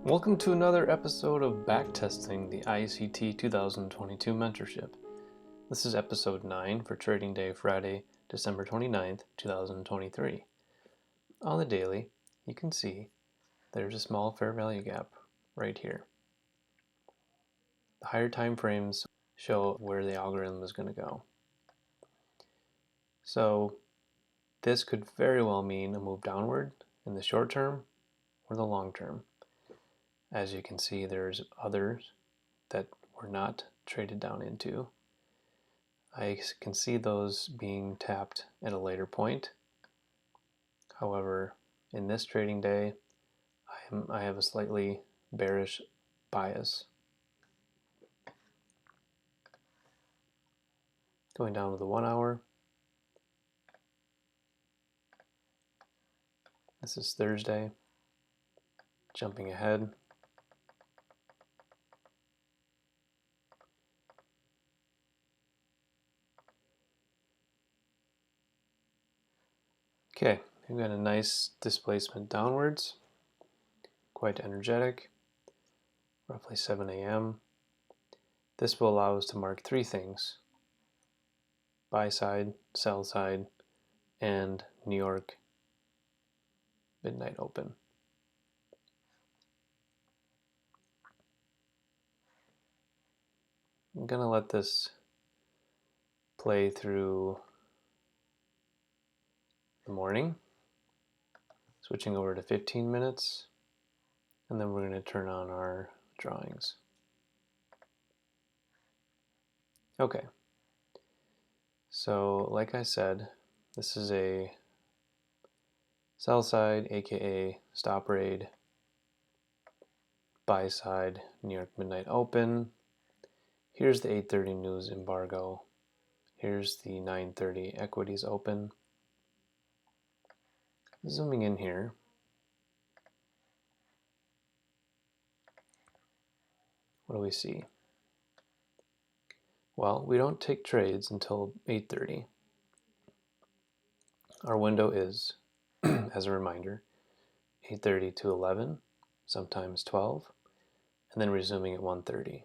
Welcome to another episode of Backtesting, the ICT 2022 Mentorship. This is episode 9 for trading day Friday, December 29th, 2023. On the daily, you can see there's a small fair value gap right here. The higher time frames show where the algorithm is going to go. So this could very well mean a move downward in the short term or the long term. As you can see, there's others that were not traded down into. I can see those being tapped at a later point. However, in this trading day, I have a slightly bearish bias. Going down to the 1 hour. This is Thursday. Jumping ahead. Okay, we've got a nice displacement downwards, quite energetic, roughly 7 a.m. This will allow us to mark three things: buy side, sell side, and New York midnight open. I'm going to let this play through the morning, switching over to 15 minutes, and then we're going to turn on our drawings. Okay, so like I said, this is a sell side, aka stop raid, buy side, New York midnight open. Here's the 8:30 news embargo. Here's the 9:30 equities open. Zooming in here, what do we see? Well, we don't take trades until 8:30. Our window is, as a reminder, 8:30 to 11, sometimes 12, and then resuming at 1:30,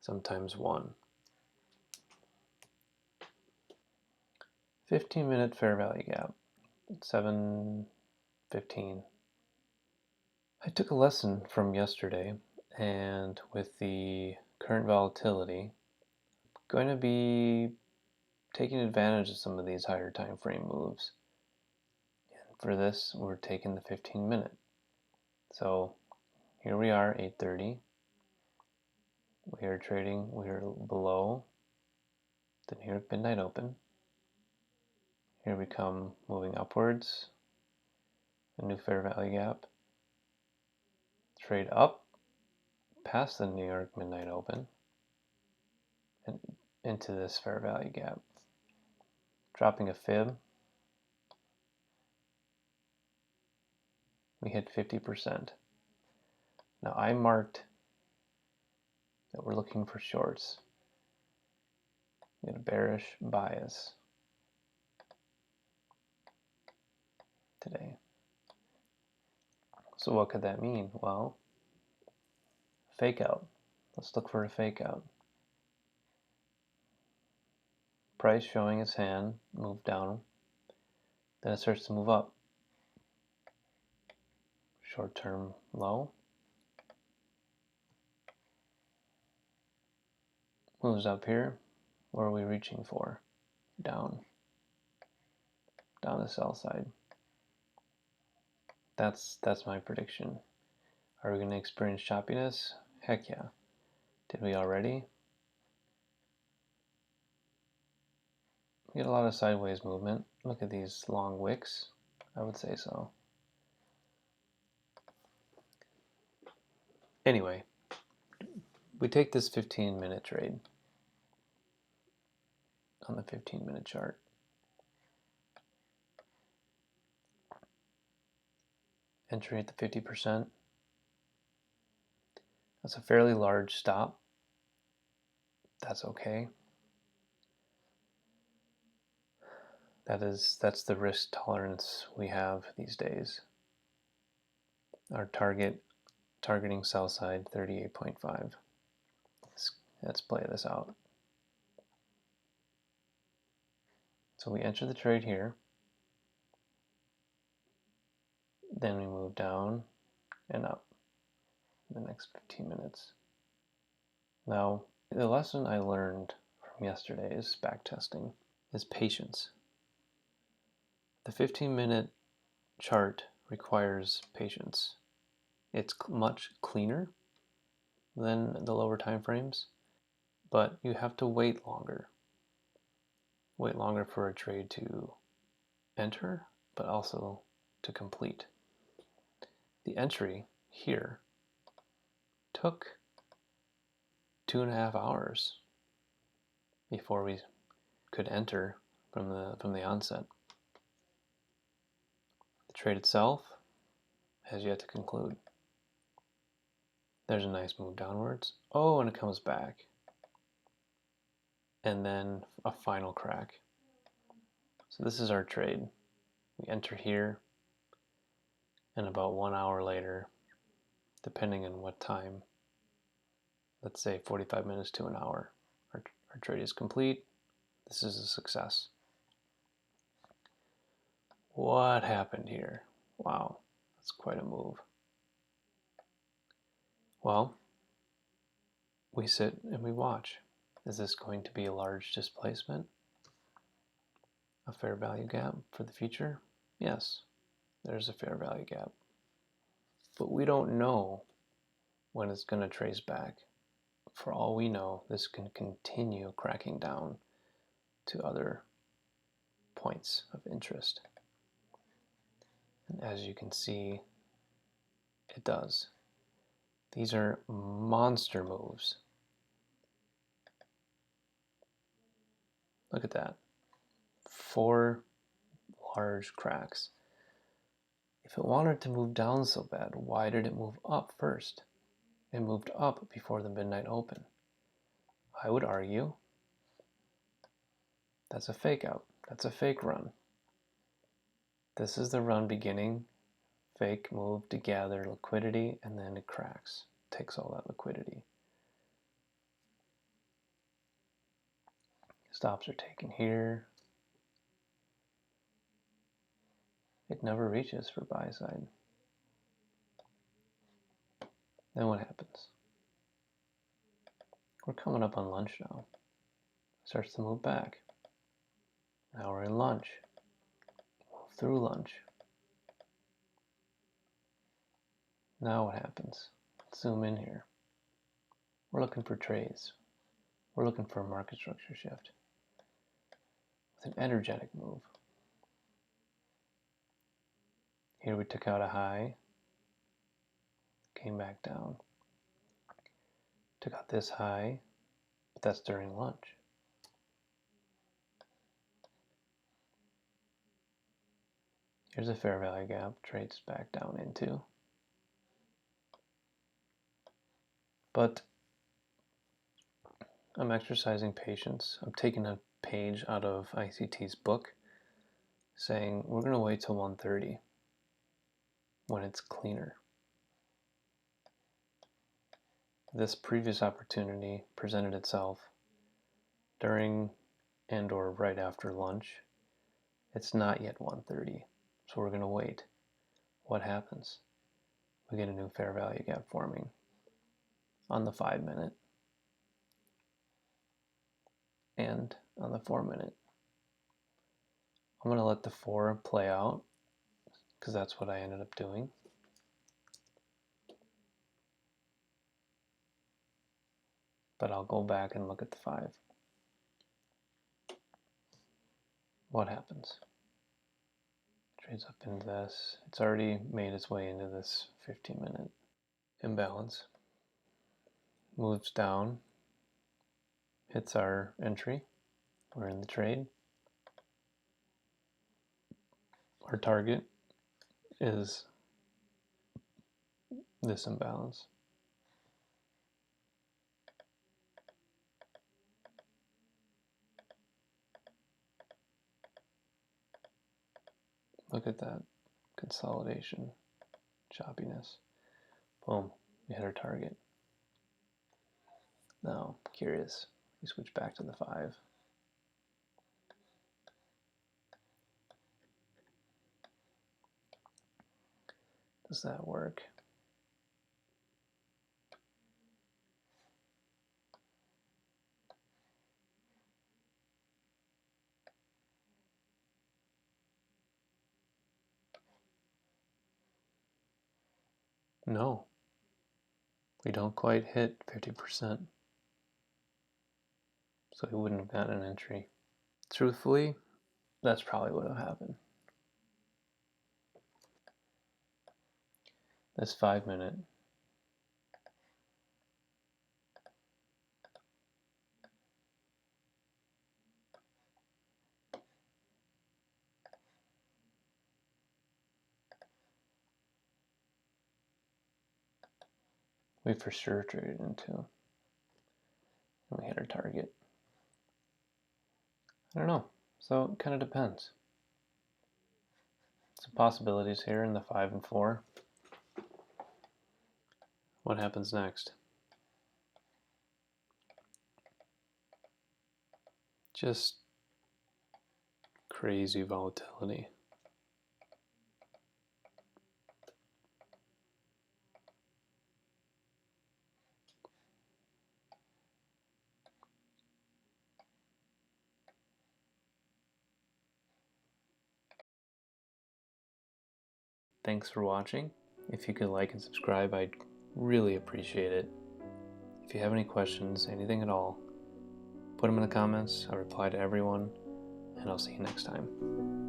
sometimes 1. 15-minute fair value gap, 7:15. I took a lesson from yesterday, and with the current volatility, I'm going to be taking advantage of some of these higher time frame moves. And for this, we're taking the 15-minute. So here we are, 8:30. We are trading, we are below the New York midnight open. Here we come moving upwards, a new fair value gap. Trade up past the New York midnight open and into this fair value gap. Dropping a fib, we hit 50%. Now I marked that we're looking for shorts. We get a bearish bias today. So what could that mean? Well, fake out. Let's look for a fake out. Price showing its hand, move down, then it starts to move up. Short-term low. Moves up here. What are we reaching for? Down. Down the sell side. That's my prediction. Are we going to experience choppiness? Heck yeah. Did we already? We get a lot of sideways movement. Look at these long wicks. I would say so. Anyway, we take this 15-minute trade on the 15-minute chart. Entry at the 50%. That's a fairly large stop. That's okay. That's the risk tolerance we have these days. Our target targeting sell side 38.5. Let's play this out. So we enter the trade here, then we move down and up in the next 15 minutes. Now, the lesson I learned from yesterday is backtesting, is patience. The 15-minute chart requires patience. It's much cleaner than the lower time frames, but you have to wait longer. Wait longer for a trade to enter, but also to complete. The entry here took 2.5 hours before we could enter from the onset. The trade itself has yet to conclude. There's a nice move downwards. Oh, and it comes back. And then a final crack. So this is our trade. We enter here, and about 1 hour later, depending on what time, let's say 45 minutes to an hour, our trade is complete. This is a success. What happened here? Wow, that's quite a move. Well, we sit and we watch. Is this going to be a large displacement? A fair value gap for the future? Yes, there's a fair value gap. But we don't know when it's going to trace back. For all we know, this can continue cracking down to other points of interest. And as you can see, it does. These are monster moves. Look at that. 4 large cracks. If it wanted to move down so bad, why did it move up first? It moved up before the midnight open. I would argue that's a fake out. That's a fake run. This is the run beginning, fake move to gather liquidity, and then it cracks, takes all that liquidity. Stops are taken here. It never reaches for buy side. Then what happens? We're coming up on lunch now. Starts to move back. Now we're in lunch. Move through lunch. Now what happens? Let's zoom in here. We're looking for trades. We're looking for a market structure shift with an energetic move. Here we took out a high, came back down. Took out this high, but that's during lunch. Here's a fair value gap, trades back down into. But I'm exercising patience. I'm taking a page out of ICT's book saying we're going to wait till 1:30 when it's cleaner. This previous opportunity presented itself during and or right after lunch. It's not yet 1:30, so we're going to wait. What happens? We get a new fair value gap forming on the 5-minute and on the 4-minute. I'm going to let the 4 play out because that's what I ended up doing. But I'll go back and look at the 5. What happens? Trades up into this. It's already made its way into this 15-minute imbalance. Moves down, hits our entry. We're in the trade. Our target is this imbalance. Look at that consolidation, choppiness. Boom. We hit our target. Now, curious, we switch back to the 5. Does that work? No, we don't quite hit 50%, so we wouldn't have gotten an entry. Truthfully, that's probably what would have happened. This 5-minute we for sure traded into, and we hit our target. I don't know, so it kind of depends. Some possibilities here in the 5 and 4. What happens next? Just crazy volatility. Thanks for watching. If you could like and subscribe, I'd really appreciate it. If you have any questions, anything at all, put them in the comments. I reply to everyone, and I'll see you next time.